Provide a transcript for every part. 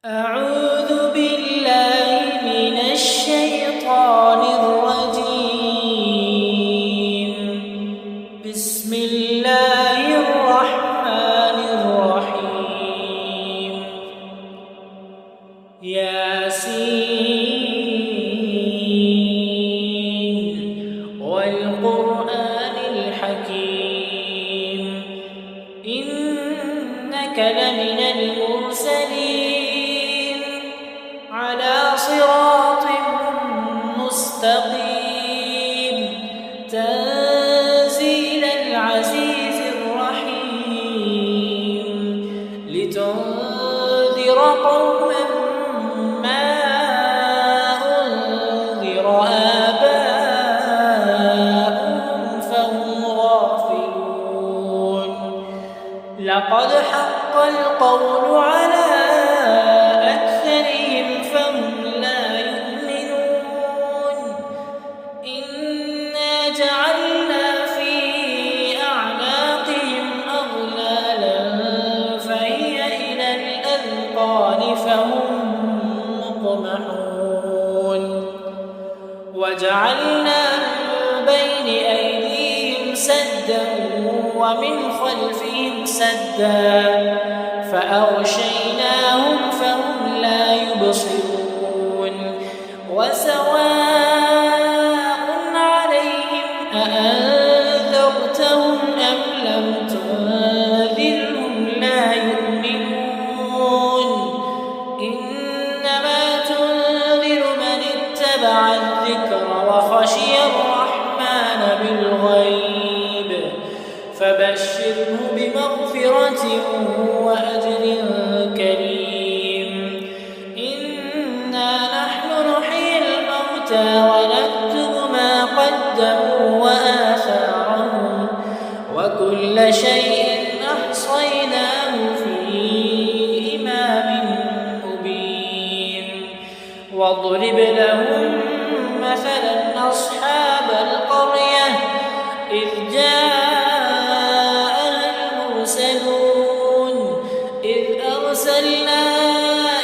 أعوذ بالله من الشيطان الرجيم. بسم الله الرحمن الرحيم. ياسين والقرآن الحكيم إنك لمن المرسلين على صراط مستقيم تنزيل العزيز الرحيم لتنذر قوما ما أنذر آباؤهم فهم غافلون. لقد حق القول على أكثرهم فهم لا يؤمنون. إنا جعلنا في أعناقهم أغلالا فهي إلى الأذقان فهم مقمحون. وجعلنا من بين أيديهم سدا ومن خلفهم سدا فأغشيناهم فهم لا يبصرون. وسواء عليهم أأنذرتهم أم لم تنذرهم لا يؤمنون. إنما تنذر من اتبع الذكر وخشي الرحمن بالغيب فبشره بمغفرة وأجر كريم. إنا نحن نحيي الموتى ونكتب ما قدموا وآثارهم وكل شيء أحصيناه في إمام مبين. واضرب لهم مثلا أصحاب القرية إذ أرسلنا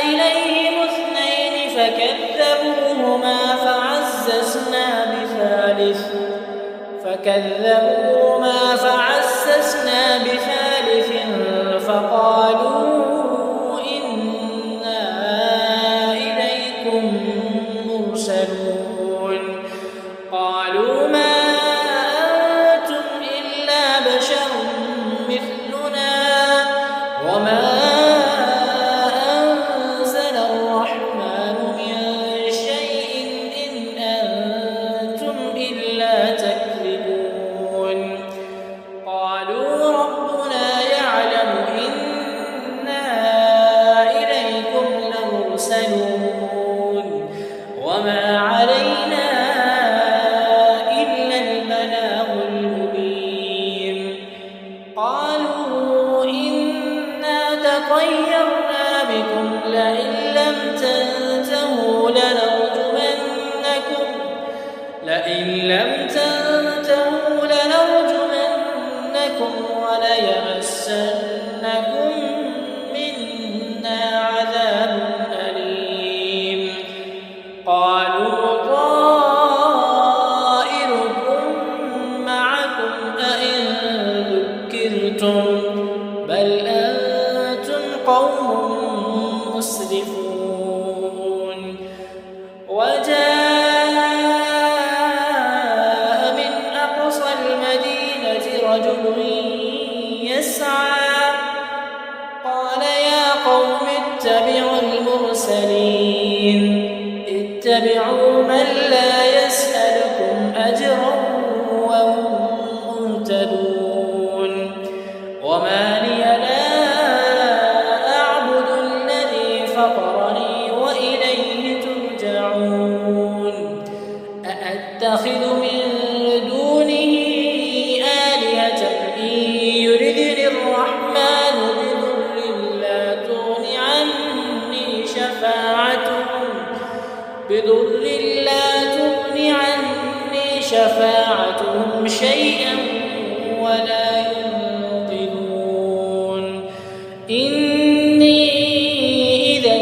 إليهم اثنين فكذبوهما فعززنا بثالث فقالوا إنا إليكم مرسلون. قالوا ما أنتم إلا بشر مثلنا وما وما علينا إلا البلاغ المبين. قالوا إنا تطيرنا بكم لئن لم تنتهوا لنرجمنكم وليمسنكم منا عذاب أليم. قالوا طائركم معكم أئن ذكرتم بل أنتم قوم مسرفون. وجاء من أقصى المدينة رجل يسعى قال يا قوم اتبعوا المرسلين اتبعوا من لا يسألكم أجرا وهم مهتدون. وما لي لا أعبد الذي فطرني وإليه ترجعون. أأتخذ من دونه آلهة إن يردني الرحمن بضر لا تغن عني شفاعتهم شيئا ولا ينقذون. إني إذا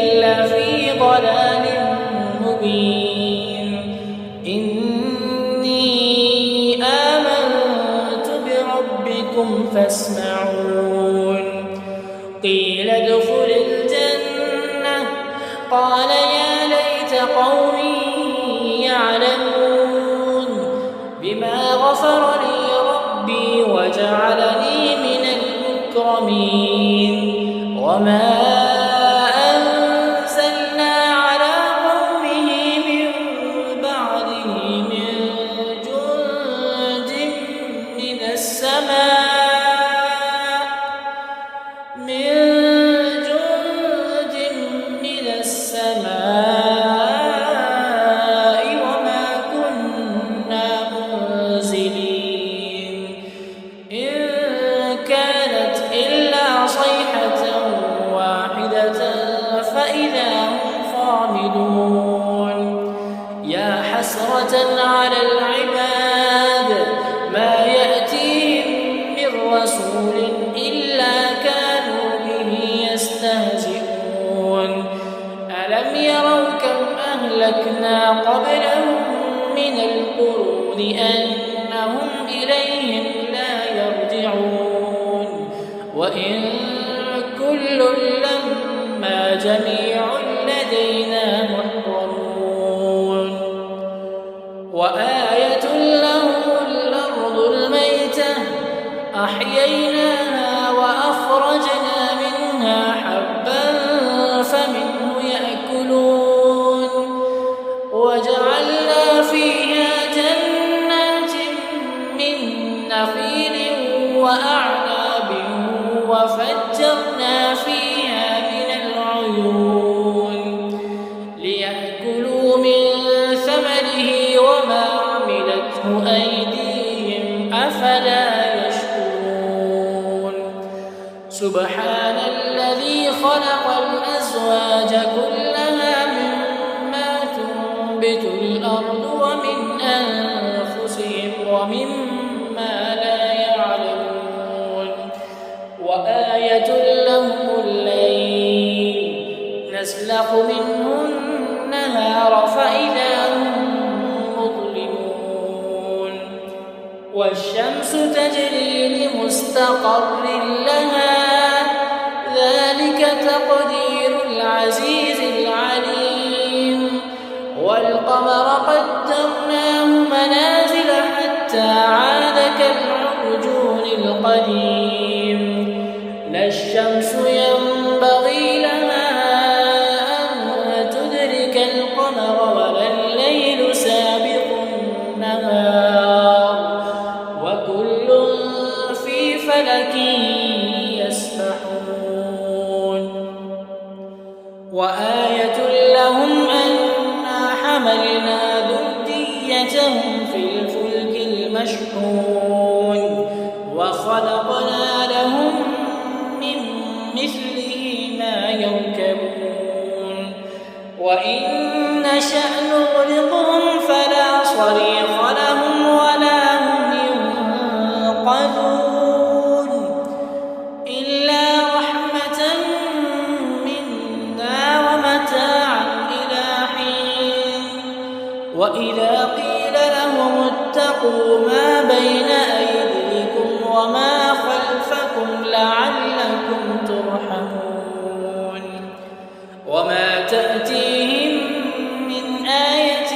قال يا ليت قومي يعلمون بما غفر لي ربي وجعلني من المكرمين وما أنزلنا على قومه من بعده من جند من السماء وما كنا منزلين إن كانت إلا صيحة واحدة فإذا هم خامدون يا حسرة على العباد ما يأتيهم من رسول إلا كانوا به يستهزئون ألم يروا كم أهلكنا قبلهم من القرون أنهم إليهم لا يرجعون وإن كل لما جميع لدينا محضرون وآية لهم الأرض الميتة أحييناها وأخرجنا منها حبا فمنه يأكلون وجعلنا فيها جنات من نخيل وأعناب وفجرنا فيها من العيون ليأكلوا من ثمره وما عملته أيديهم أفلا يشكرون سبحان الذي خلق الأزواج كلها مما تنبت الأرض ومن أنفسهم ومما لا يعلمون وآية لهم الليل نسلخ منه النهار فإذا هم مظلمون والشمس تجري لمستقر لها ذلك تقدير العزيز العليم والقمر قدرناه منازل حتى عاد كالعرجون القديم لا الشمس ينبغي لها أن تدرك القمر ولا الليل سابق النهار وكل في فلك يسبحون وآية لهم أنا حملنا ذريتهم في الفلك المشحون وخلقنا لهم من مثله ما يركبون وإن نشأ نغرقهم فلا صريخ لهم ولا هم ينقذون إلا رحمة منا ومتاعا إلى حين وإذا قيل لهم اتقوا ما بين أيديكم وما خلفكم لعلكم ترحمون وما تأتيهم من آية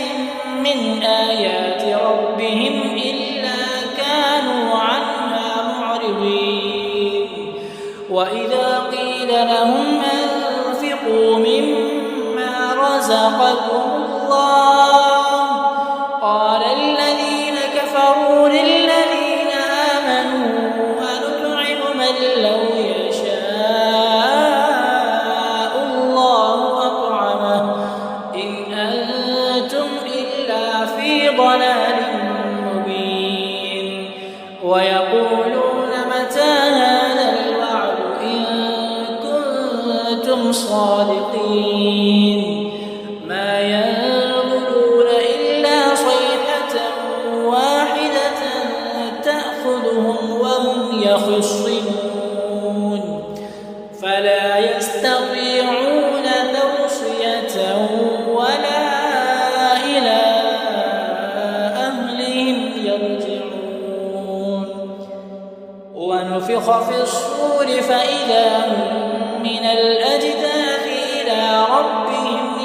من آيات ربهم إلا كانوا عنها معرضين وإذا قيل لهم أنفقوا مما رزقكم الله قال الذين كفروا للذين آمنوا أنطعم من لو يشاء الله أطعمه إن أنتم إلا في ضلال مبين ويقولون متى هذا الوعد إن كنتم صادقين ما ينظرون إلا صيحة واحدة تأخذهم وهم يخصمون فلا يستطيعون توصية ولا إلى أهلهم يرجعون ونفخ في الصور فإذا هم من الأجداث إلى ربهم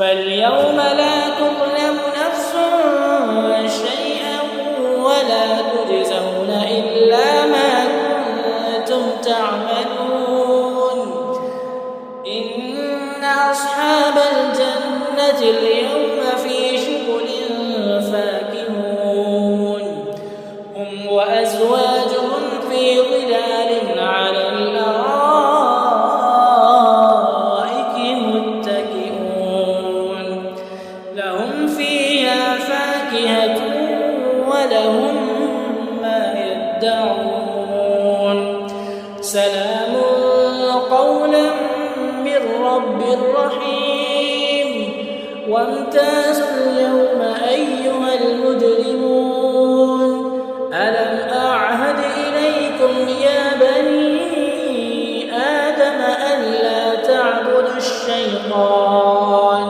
فاليوم لا تظلم نفس شيئا ولا تجزون إلا ما كنتم تعملون. إن أصحاب الجنة اليوم في شغل فاكهون هم وأزواجهم في ظلال على الأرائك متكئون لهم فيها فاكهة ولهم ما يدعون سلام قولا من رب رحيم. وامتازوا اليوم أيها المجرمون ألم أعهد إليكم يا بني آدم ألا تعبدوا الشيطان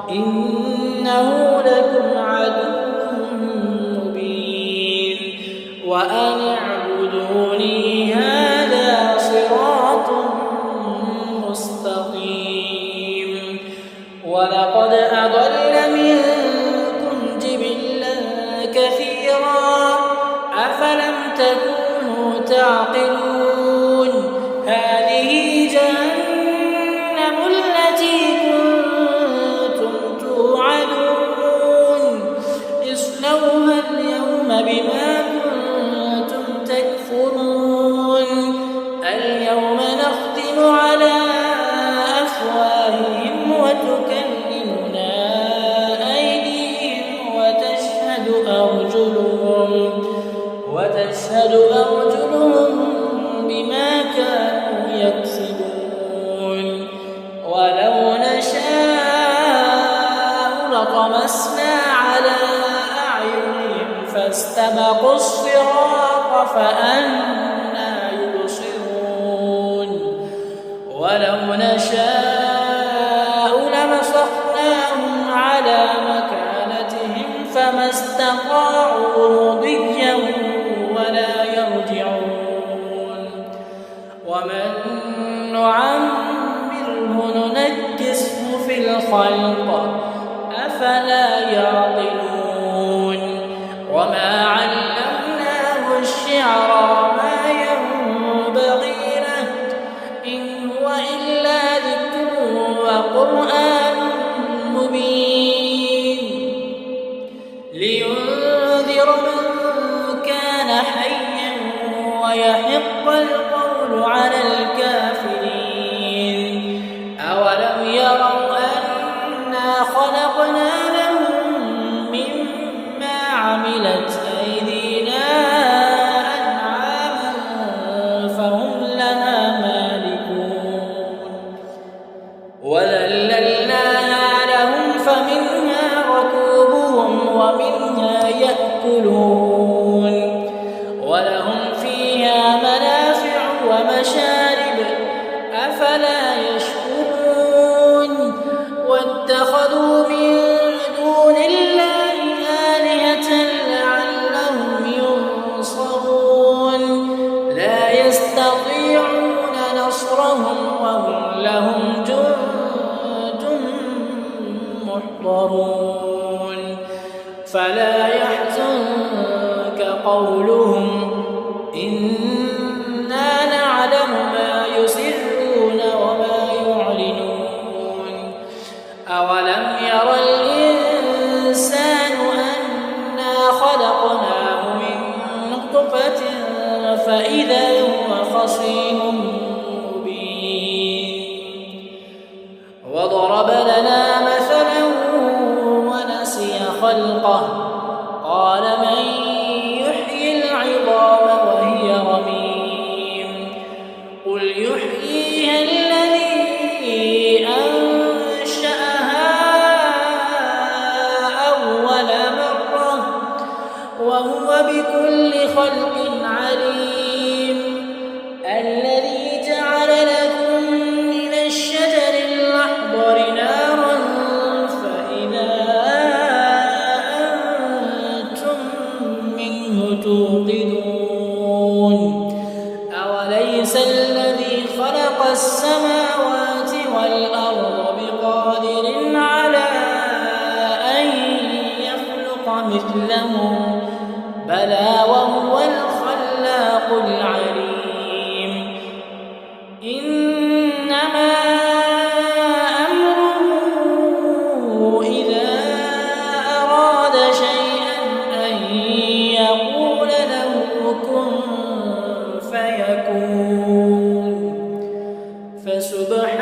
إنه لكم عدو مبين وأن اعبدوني هذا صراط مستقيم. ولقد أضل منكم جبلا كثيرا أفلم تكونوا تعقلون. هذه جهنم التي كنتم توعدون اصلوها اليوم بما كنتم تكفرون. اليوم نختم على أفواههم وتكلمنا أيديهم وتشهد أرجلهم بما كانوا يكسبون. ولو نشاء لطمسنا على أعينهم فاستبقوا الصراط فأنى يبصرون. ولو نشاء لمسخناهم على مكانتهم فما استطاعوا مضيا ولا يرجعون. ومن نعمره ننكسه في الخلق أفلا يعقلون. وما علمناه الشعر ما ينبغي له إن هو إلا ذكر وقرآن مبين لينذر من كان حيا ويحق القول على الكافرين. أولم يروا أنا خلقنا لهم مما عملت أيدينا أنعاما فهم لها مالكون وذللناها لهم فمنها ركوبهم ومنها يأكلون ولهم فيها منافع ومشارب أفلا يشكرون. واتخذوا من دون الله آلهة لعلهم ينصرون لا يستطيعون نصرهم وهم لهم جند محضرون. فلا يحزنك قولهم إنا نعلم ما يسرون وما يعلنون. أولم ير الإنسان أنا خلقناه من نطفة فإذا هو خصيم مبين. وضرب لنا مثلا ونسي خلقه قال من يحيي العظام وهي رميم قل يحييها الذي أنشأها أول مرة وهو بكل خلق عليم. الذي جعل لكم من الشجر الأخضر نارا فإذا أنتم منه توقدون. أوليس الذي خلق السماوات والأرض بقادر على مثله بلى وهو الخلاق العليم إنما أمره إذا أراد شيئا أن يقول له كن فيكون فسبحان